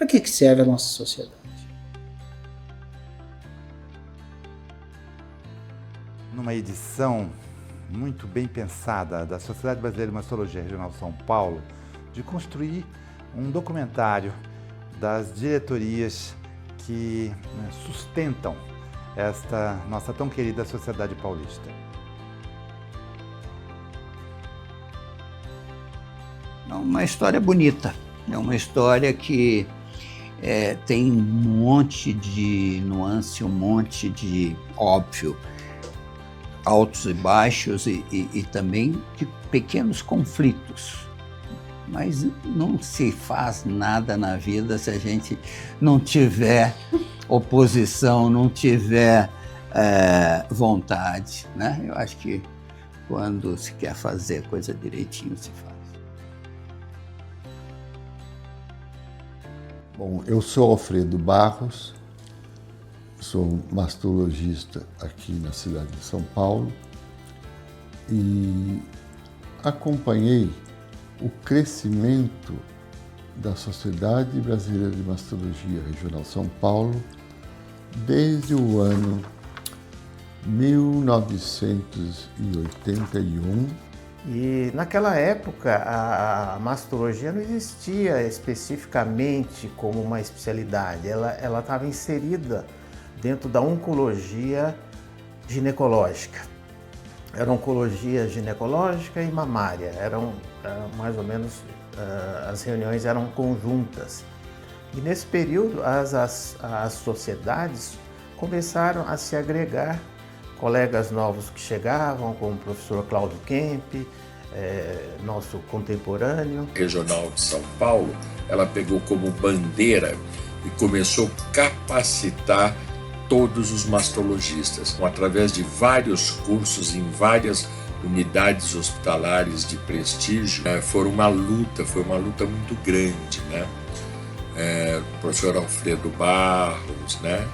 Para que serve a nossa sociedade? Numa edição muito bem pensada da Sociedade Brasileira de Mastologia Regional São Paulo, de construir um documentário das diretorias que sustentam esta nossa tão querida Sociedade Paulista. É uma história bonita, é uma história que tem um monte de nuance, um monte de, óbvio, altos e baixos e também de pequenos conflitos. Mas não se faz nada na vida se a gente não tiver oposição, não tiver vontade, né? Eu acho que quando se quer fazer coisa direitinho, se faz. Bom, eu sou Alfredo Barros, sou mastologista aqui na cidade de São Paulo e acompanhei o crescimento da Sociedade Brasileira de Mastologia Regional São Paulo desde o ano 1981. E naquela época a mastologia não existia especificamente como uma especialidade, ela estava inserida dentro da oncologia ginecológica. Era oncologia ginecológica e mamária, eram mais ou menos, as reuniões eram conjuntas. E nesse período as sociedades começaram a se agregar, colegas novos que chegavam, como o professor Cláudio Kemp, nosso contemporâneo. Regional de São Paulo, ela pegou como bandeira e começou a capacitar todos os mastologistas, através de vários cursos em várias unidades hospitalares de prestígio. Foi uma luta muito grande, né? O professor Alfredo Barros, né?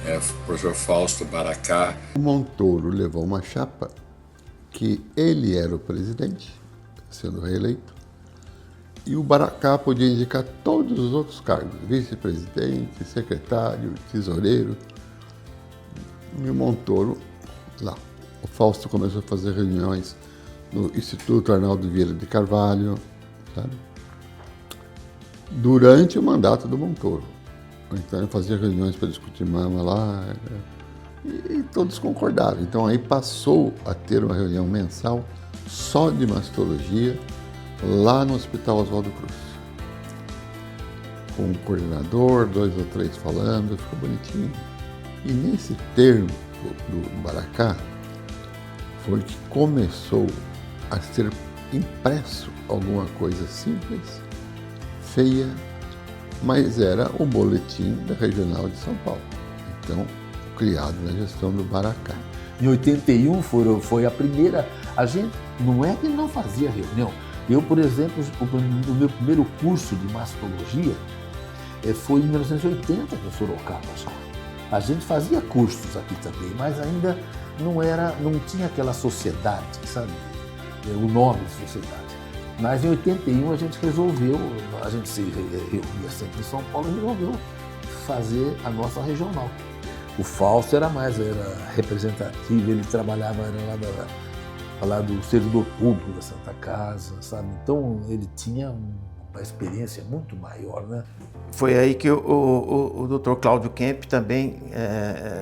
O professor Fausto Baracá. O Montoro levou uma chapa que ele era o presidente, sendo reeleito, e o Baracá podia indicar todos os outros cargos, vice-presidente, secretário, tesoureiro, e o Montoro lá. O Fausto começou a fazer reuniões no Instituto Arnaldo Vieira de Carvalho, sabe? Durante o mandato do Montoro. Então ele fazia reuniões para discutir mama lá e todos concordaram. Então aí passou a ter uma reunião mensal só de mastologia lá no Hospital Oswaldo Cruz. Com o coordenador, 2 ou 3 falando, ficou bonitinho. E nesse termo do Baracá foi que começou a ser impresso alguma coisa simples, feia, mas era o boletim da Regional de São Paulo. Então, criado na gestão do Baracá. Em 81 foi a primeira. A gente não é que não fazia reunião. Eu, por exemplo, o meu primeiro curso de mastologia foi em 1980 em Sorocaba já. A gente fazia cursos aqui também, mas ainda não tinha aquela sociedade, sabe? O nome de sociedade. Mas em 81 a gente resolveu, a gente se reunia sempre em São Paulo e resolveu fazer a nossa regional. O Fausto era representativo, ele trabalhava lá do servidor público da Santa Casa, sabe? Então ele tinha uma experiência muito maior, né? Foi aí que o Dr. Cláudio Kemp também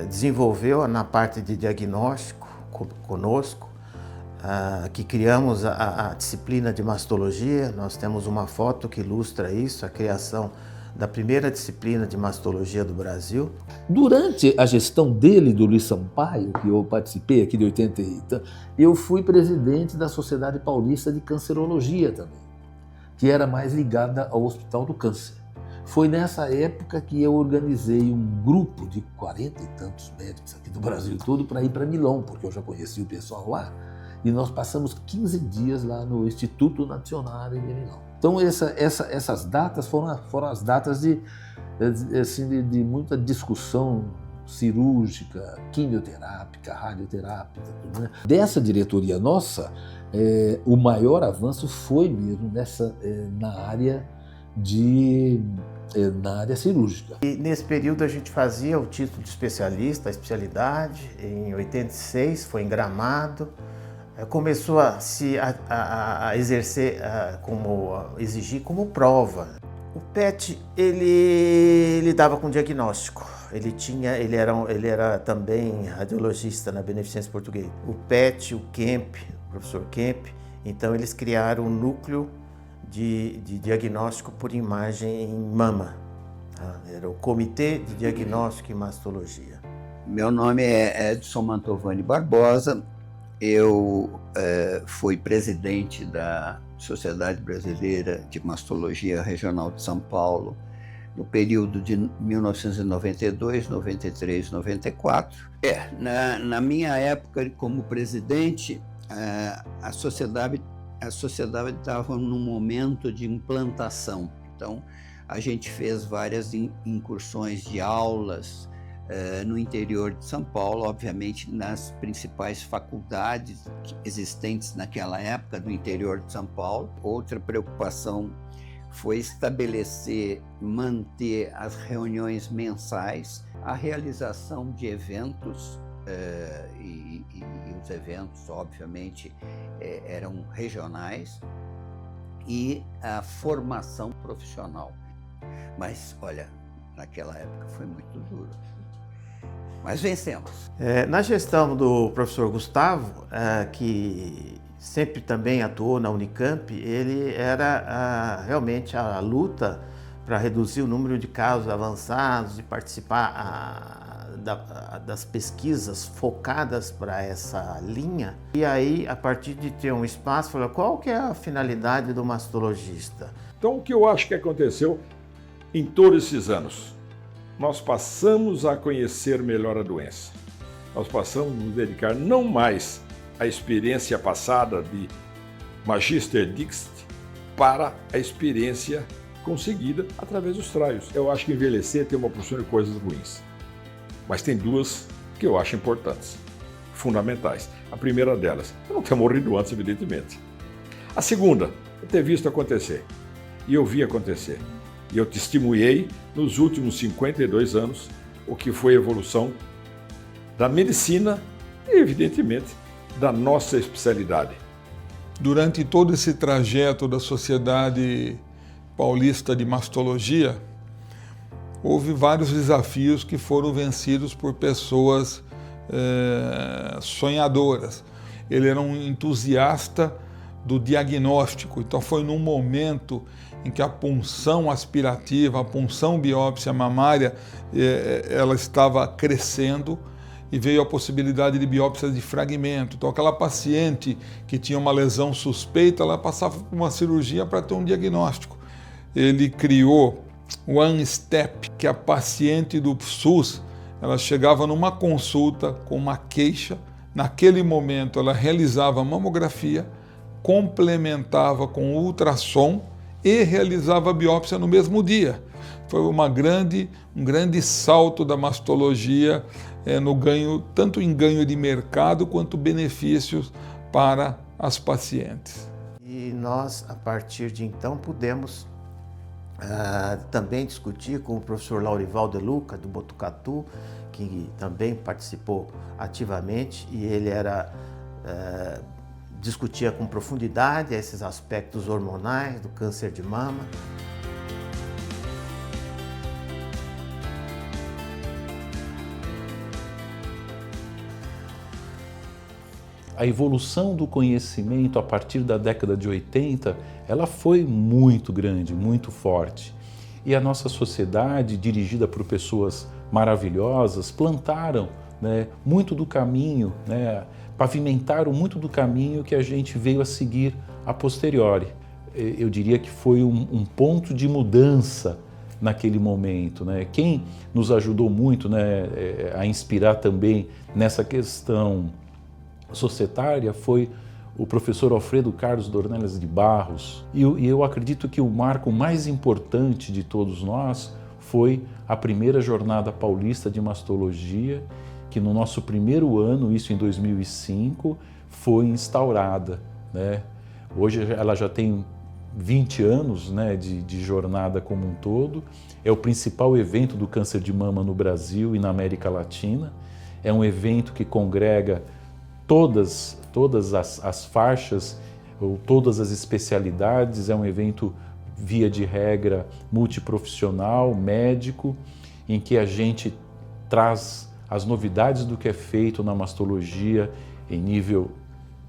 desenvolveu na parte de diagnóstico conosco, que criamos a disciplina de mastologia. Nós temos uma foto que ilustra isso, a criação da primeira disciplina de mastologia do Brasil. Durante a gestão dele, do Luiz Sampaio, que eu participei aqui de 80, eu fui presidente da Sociedade Paulista de Cancerologia também, que era mais ligada ao Hospital do Câncer. Foi nessa época que eu organizei um grupo de 40 e tantos médicos aqui do Brasil todo para ir para Milão, porque eu já conhecia o pessoal lá, e nós passamos 15 dias lá no Instituto Nacional de Milão. Então essas datas foram as datas de muita discussão cirúrgica, quimioterápica, radioterápica, tudo, né? Dessa diretoria nossa, o maior avanço foi mesmo na área de na área cirúrgica. E nesse período a gente fazia o título de especialista, a especialidade. Em 86 foi em Gramado. Começou a exercer, exigir como prova. O PET, ele lidava com diagnóstico. Ele era também radiologista na Beneficência Portuguesa. O PET, o Kemp, o professor Kemp, então eles criaram um núcleo de diagnóstico por imagem em mama. Era o Comitê de Diagnóstico e Mastologia. Meu nome é Edson Mantovani Barbosa. Eu fui presidente da Sociedade Brasileira de Mastologia Regional de São Paulo no período de 1992, 93, 94. Na minha época como presidente, a sociedade estava num momento de implantação. Então, a gente fez várias incursões de aulas no interior de São Paulo, obviamente nas principais faculdades existentes naquela época do interior de São Paulo. Outra preocupação foi estabelecer, manter as reuniões mensais, a realização de eventos, e os eventos, obviamente, eram regionais, e a formação profissional. Mas, olha, naquela época foi muito duro. Mas vencemos. Na gestão do professor Gustavo, que sempre também atuou na Unicamp, ele era realmente a luta para reduzir o número de casos avançados e participar das pesquisas focadas para essa linha. E aí, a partir de ter um espaço, falou, qual que é a finalidade do mastologista? Então, o que eu acho que aconteceu em todos esses anos? Nós passamos a conhecer melhor a doença. Nós passamos a nos dedicar não mais à experiência passada de Magister Dixit para a experiência conseguida através dos traios. Eu acho que envelhecer tem uma porção de coisas ruins, mas tem duas que eu acho importantes, fundamentais. A primeira delas, eu não ter morrido antes, evidentemente. A segunda, eu ter visto acontecer, e eu vi acontecer. E eu testemunhei nos últimos 52 anos o que foi a evolução da medicina e, evidentemente, da nossa especialidade. Durante todo esse trajeto da Sociedade Paulista de Mastologia, houve vários desafios que foram vencidos por pessoas sonhadoras. Ele era um entusiasta do diagnóstico, então foi num momento em que a punção aspirativa, a punção biópsia mamária, ela estava crescendo e veio a possibilidade de biópsia de fragmento. Então aquela paciente que tinha uma lesão suspeita, ela passava por uma cirurgia para ter um diagnóstico. Ele criou o One Step, que a paciente do SUS, ela chegava numa consulta com uma queixa, naquele momento ela realizava a mamografia, complementava com ultrassom e realizava a biópsia no mesmo dia. Foi um grande salto da mastologia no ganho, tanto em ganho de mercado quanto benefícios para as pacientes. E nós, a partir de então, pudemos também discutir com o professor Laurival De Luca, do Botucatu, que também participou ativamente, e ele discutia com profundidade esses aspectos hormonais do câncer de mama. A evolução do conhecimento a partir da década de 80, ela foi muito grande, muito forte. E a nossa sociedade, dirigida por pessoas maravilhosas, plantaram, muito do caminho, pavimentaram muito do caminho que a gente veio a seguir a posteriori. Eu diria que foi um ponto de mudança naquele momento. Quem nos ajudou muito a inspirar também nessa questão societária foi o professor Alfredo Carlos Dornelles de Barros. E eu acredito que o marco mais importante de todos nós foi a primeira Jornada Paulista de Mastologia, que no nosso primeiro ano, isso em 2005, foi instaurada. Hoje ela já tem 20 anos, né, de jornada como um todo. É o principal evento do câncer de mama no Brasil e na América Latina. É um evento que congrega todas as faixas ou todas as especialidades. É um evento, via de regra, multiprofissional, médico, em que a gente traz as novidades do que é feito na mastologia em nível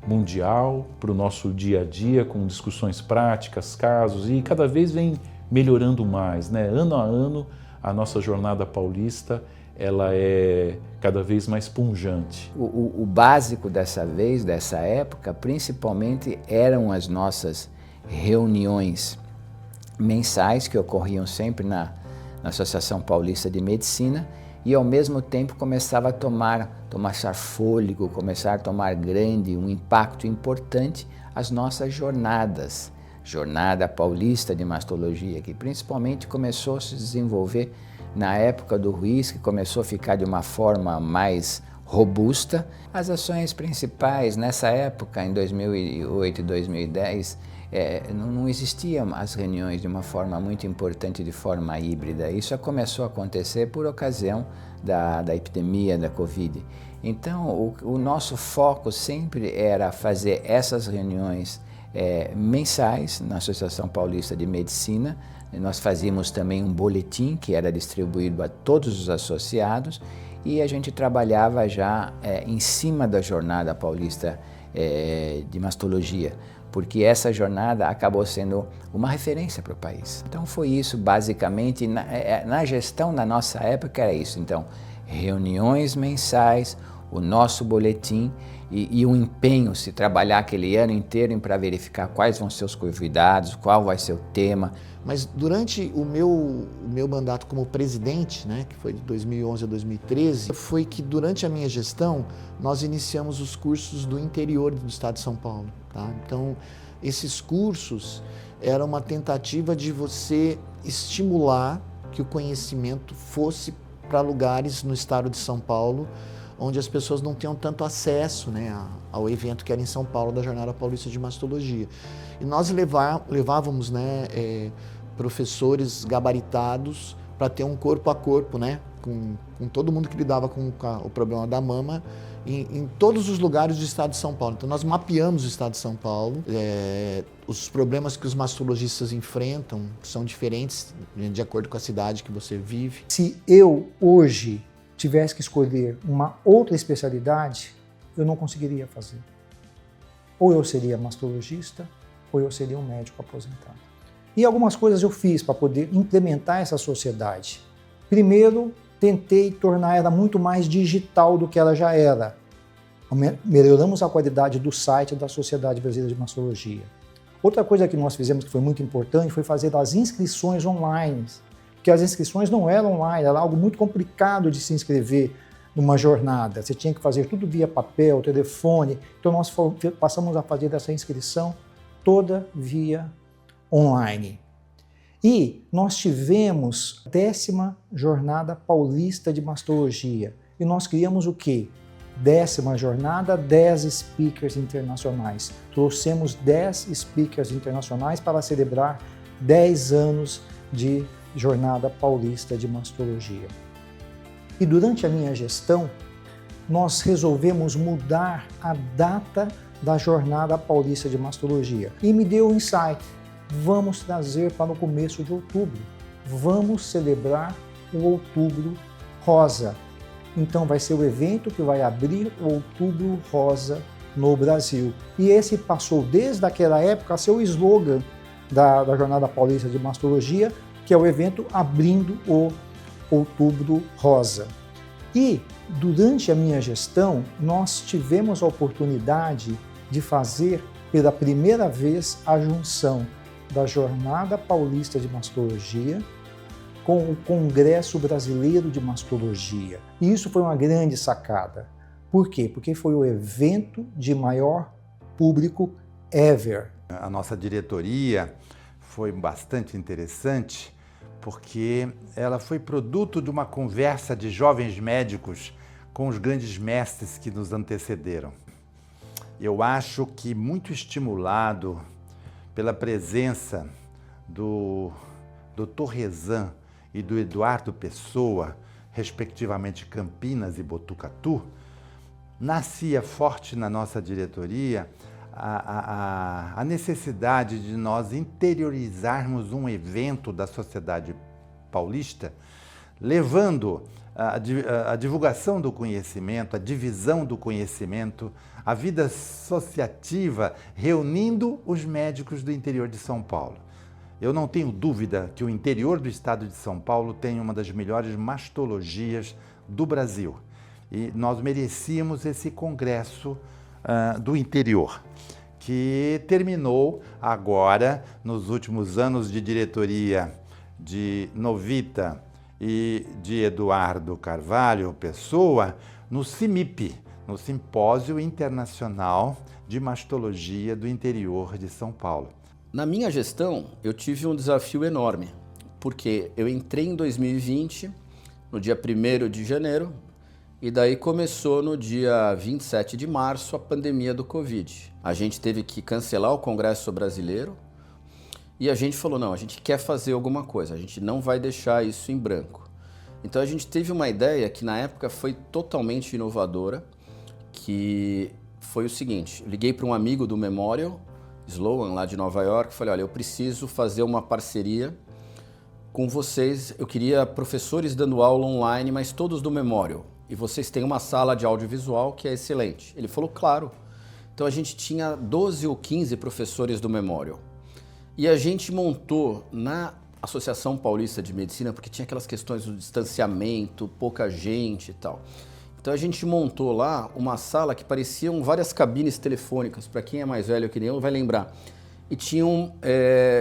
mundial para o nosso dia a dia, com discussões práticas, casos, e cada vez vem melhorando mais, né? Ano a ano, a nossa jornada paulista ela é cada vez mais pungente. O básico dessa vez, dessa época, principalmente eram as nossas reuniões mensais que ocorriam sempre na Associação Paulista de Medicina, e ao mesmo tempo começava a tomar fôlego, começar a tomar grande, um impacto importante as nossas jornadas. Jornada Paulista de Mastologia, que principalmente começou a se desenvolver na época do Ruiz, que começou a ficar de uma forma mais robusta. As ações principais nessa época, em 2008 e 2010, não existiam as reuniões de uma forma muito importante, de forma híbrida. Isso começou a acontecer por ocasião da epidemia da Covid. Então, o nosso foco sempre era fazer essas reuniões mensais na Associação Paulista de Medicina. Nós fazíamos também um boletim que era distribuído a todos os associados, e a gente trabalhava já em cima da Jornada Paulista de Mastologia, porque essa jornada acabou sendo uma referência para o país. Então foi isso, basicamente, na gestão da nossa época era isso. Então, reuniões mensais, o nosso boletim e o empenho, se trabalhar aquele ano inteiro para verificar quais vão ser os convidados, qual vai ser o tema. Mas durante o meu mandato como presidente, né, que foi de 2011 a 2013, foi que durante a minha gestão nós iniciamos os cursos do interior do estado de São Paulo. Tá? Então, esses cursos eram uma tentativa de você estimular que o conhecimento fosse para lugares no estado de São Paulo, onde as pessoas não tinham tanto acesso, né, ao evento que era em São Paulo, da Jornada Paulista de Mastologia. E nós levávamos, né, professores gabaritados para ter um corpo a corpo, né, com todo mundo que lidava com o problema da mama em todos os lugares do estado de São Paulo. Então nós mapeamos o estado de São Paulo, os problemas que os mastologistas enfrentam são diferentes de acordo com a cidade que você vive. Se eu hoje tivesse que escolher uma outra especialidade, eu não conseguiria fazer. Ou eu seria mastologista, ou eu seria um médico aposentado. E algumas coisas eu fiz para poder implementar essa sociedade. Primeiro, tentei tornar ela muito mais digital do que ela já era. Melhoramos a qualidade do site da Sociedade Brasileira de Mastologia. Outra coisa que nós fizemos que foi muito importante foi fazer as inscrições online, porque as inscrições não eram online, era algo muito complicado de se inscrever numa jornada. Você tinha que fazer tudo via papel, telefone. Então nós passamos a fazer essa inscrição toda via online. E nós tivemos a 10ª Jornada Paulista de Mastologia. E nós criamos o quê? 10ª jornada, 10 speakers internacionais. Trouxemos 10 speakers internacionais para celebrar 10 anos de Jornada Paulista de Mastologia. E durante a minha gestão, nós resolvemos mudar a data da Jornada Paulista de Mastologia. E me deu um insight. Vamos trazer para o começo de outubro. Vamos celebrar o Outubro Rosa. Então vai ser o evento que vai abrir o Outubro Rosa no Brasil. E esse passou desde aquela época a ser o slogan da Jornada Paulista de Mastologia, que é o evento abrindo o Outubro Rosa. E durante a minha gestão, nós tivemos a oportunidade de fazer pela primeira vez a junção da Jornada Paulista de Mastologia com o Congresso Brasileiro de Mastologia. E isso foi uma grande sacada. Por quê? Porque foi o evento de maior público ever. A nossa diretoria foi bastante interessante porque ela foi produto de uma conversa de jovens médicos com os grandes mestres que nos antecederam. Eu acho que muito estimulado pela presença do Torresan e do Eduardo Pessoa, respectivamente Campinas e Botucatu, nascia forte na nossa diretoria a necessidade de nós interiorizarmos um evento da sociedade paulista, levando a divulgação do conhecimento, a divisão do conhecimento, a vida associativa, reunindo os médicos do interior de São Paulo. Eu não tenho dúvida que o interior do estado de São Paulo tem uma das melhores mastologias do Brasil. E nós merecíamos esse congresso do interior, que terminou agora, nos últimos anos de diretoria de Novita e de Eduardo Carvalho Pessoa, no CIMIP, no Simpósio Internacional de Mastologia do Interior de São Paulo. Na minha gestão, eu tive um desafio enorme, porque eu entrei em 2020, no dia 1º de janeiro, e daí começou no dia 27 de março a pandemia do Covid. A gente teve que cancelar o Congresso Brasileiro e a gente falou, não, a gente quer fazer alguma coisa, a gente não vai deixar isso em branco. Então a gente teve uma ideia que na época foi totalmente inovadora, que foi o seguinte, eu liguei para um amigo do Memorial, Sloan, lá de Nova York, falei, olha, eu preciso fazer uma parceria com vocês, eu queria professores dando aula online, mas todos do Memorial, e vocês têm uma sala de audiovisual que é excelente. Ele falou, claro. Então a gente tinha 12 ou 15 professores do Memorial. E a gente montou na Associação Paulista de Medicina, porque tinha aquelas questões do distanciamento, pouca gente e tal. Então a gente montou lá uma sala que pareciam várias cabines telefônicas, para quem é mais velho que nem eu vai lembrar, e tinham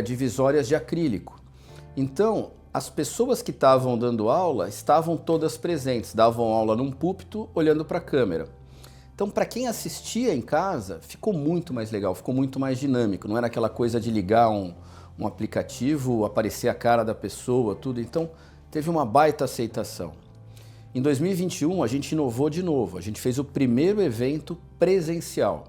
divisórias de acrílico. Então as pessoas que estavam dando aula estavam todas presentes, davam aula num púlpito olhando para a câmera. Então para quem assistia em casa ficou muito mais legal, ficou muito mais dinâmico, não era aquela coisa de ligar um aplicativo, aparecer a cara da pessoa, tudo, então teve uma baita aceitação. Em 2021, a gente inovou de novo, a gente fez o primeiro evento presencial.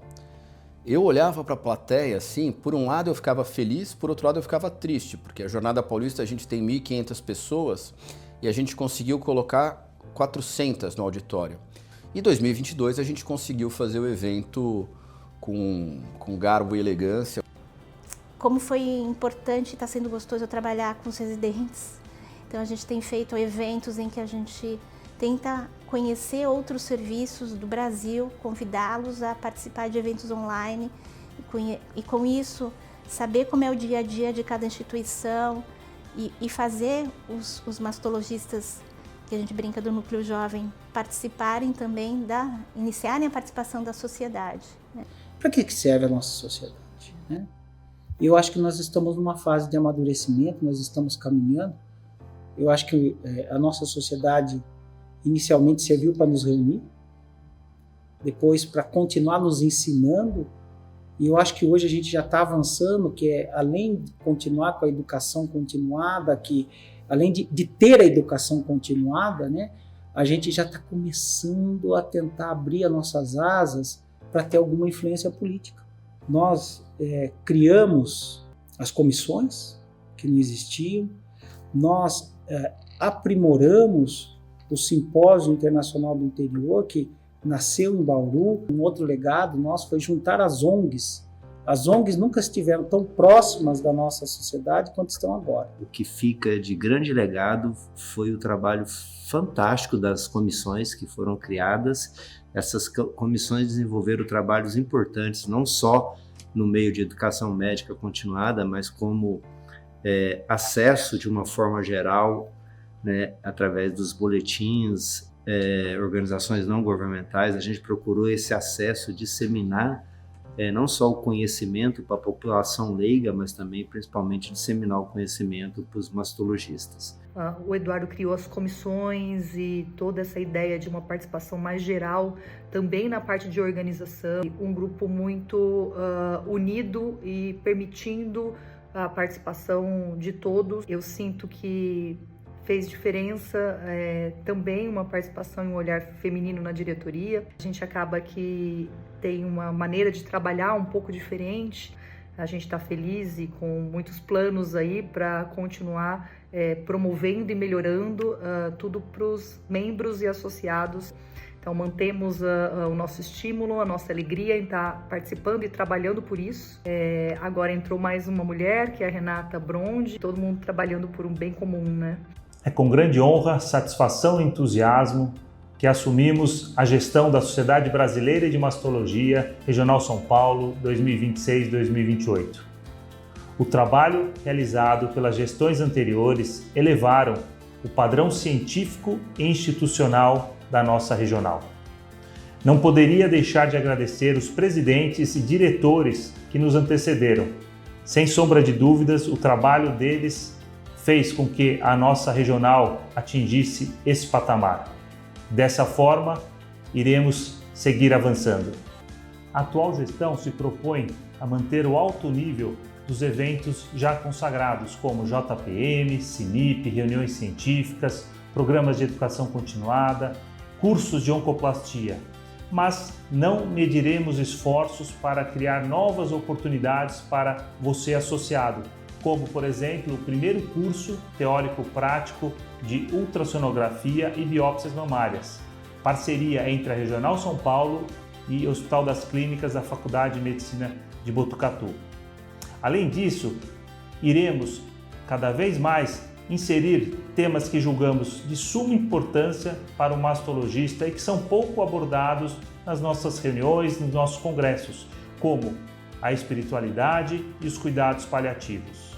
Eu olhava para a plateia assim, por um lado eu ficava feliz, por outro lado eu ficava triste, porque a Jornada Paulista a gente tem 1.500 pessoas e a gente conseguiu colocar 400 no auditório. Em 2022 a gente conseguiu fazer o evento com garbo e elegância. Como foi importante e está sendo gostoso eu trabalhar com os residentes. Então a gente tem feito eventos em que a gente tenta conhecer outros serviços do Brasil, convidá-los a participar de eventos online e com isso saber como é o dia a dia de cada instituição e fazer os mastologistas, que a gente brinca do núcleo jovem, participarem também, iniciarem a participação da sociedade. Né? Para que serve a nossa sociedade? Né? Eu acho que nós estamos numa fase de amadurecimento, nós estamos caminhando. Eu acho que a nossa sociedade inicialmente serviu para nos reunir, depois para continuar nos ensinando, e eu acho que hoje a gente já está avançando, que é além de continuar com a educação continuada, que além de ter a educação continuada, né, a gente já está começando a tentar abrir as nossas asas para ter alguma influência política. Nós criamos as comissões que não existiam, nós aprimoramos o Simpósio Internacional do Interior, que nasceu em Bauru. Um outro legado nosso foi juntar as ONGs. As ONGs nunca estiveram tão próximas da nossa sociedade quanto estão agora. O que fica de grande legado foi o trabalho fantástico das comissões que foram criadas. Essas comissões desenvolveram trabalhos importantes, não só no meio de educação médica continuada, mas como acesso de uma forma geral, né, através dos boletins, organizações não governamentais. A gente procurou esse acesso, disseminar não só o conhecimento para a população leiga, mas também, principalmente, disseminar o conhecimento para os mastologistas. O Eduardo criou as comissões e toda essa ideia de uma participação mais geral, também na parte de organização, um grupo muito unido e permitindo a participação de todos. Eu sinto que fez diferença também uma participação e um olhar feminino na diretoria. A gente acaba que tem uma maneira de trabalhar um pouco diferente. A gente está feliz e com muitos planos aí para continuar promovendo e melhorando tudo para os membros e associados. Então mantemos o nosso estímulo, a nossa alegria em estar participando e trabalhando por isso. Agora entrou mais uma mulher, que é a Renata Brondi, todo mundo trabalhando por um bem comum, né? É com grande honra, satisfação e entusiasmo que assumimos a gestão da Sociedade Brasileira de Mastologia Regional São Paulo 2026-2028. O trabalho realizado pelas gestões anteriores elevaram o padrão científico e institucional da nossa regional. Não poderia deixar de agradecer os presidentes e diretores que nos antecederam. Sem sombra de dúvidas, o trabalho deles fez com que a nossa regional atingisse esse patamar. Dessa forma, iremos seguir avançando. A atual gestão se propõe a manter o alto nível dos eventos já consagrados, como JPM, CINIP, reuniões científicas, programas de educação continuada, cursos de oncoplastia, mas não mediremos esforços para criar novas oportunidades para você associado, como, por exemplo, o primeiro curso teórico-prático de ultrassonografia e biópsias mamárias, parceria entre a Regional São Paulo e o Hospital das Clínicas da Faculdade de Medicina de Botucatu. Além disso, iremos cada vez mais inserir temas que julgamos de suma importância para o mastologista e que são pouco abordados nas nossas reuniões, nos nossos congressos, como a espiritualidade e os cuidados paliativos.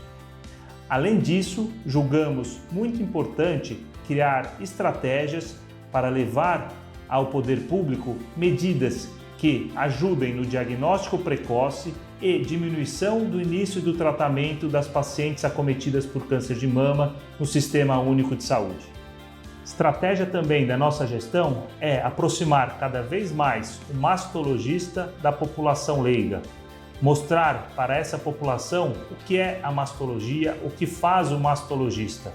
Além disso, julgamos muito importante criar estratégias para levar ao poder público medidas que ajudem no diagnóstico precoce e diminuição do início do tratamento das pacientes acometidas por câncer de mama no Sistema Único de Saúde. Estratégia também da nossa gestão é aproximar cada vez mais o mastologista da população leiga, mostrar para essa população o que é a mastologia, o que faz o mastologista.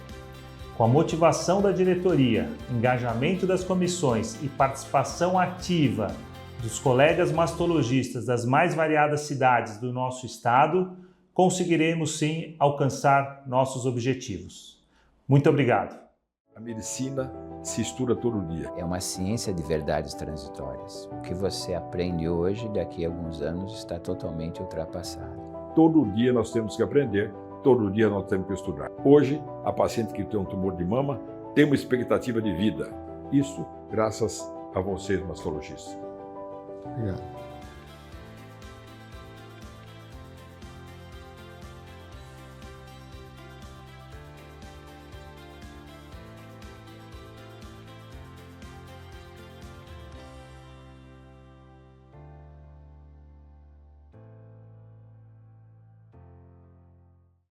Com a motivação da diretoria, engajamento das comissões e participação ativa dos colegas mastologistas das mais variadas cidades do nosso estado, conseguiremos sim alcançar nossos objetivos. Muito obrigado. A medicina se estuda todo dia. É uma ciência de verdades transitórias. O que você aprende hoje, daqui a alguns anos, está totalmente ultrapassado. Todo dia nós temos que aprender, todo dia nós temos que estudar. Hoje, a paciente que tem um tumor de mama tem uma expectativa de vida. Isso graças a vocês, mastologistas. Obrigado.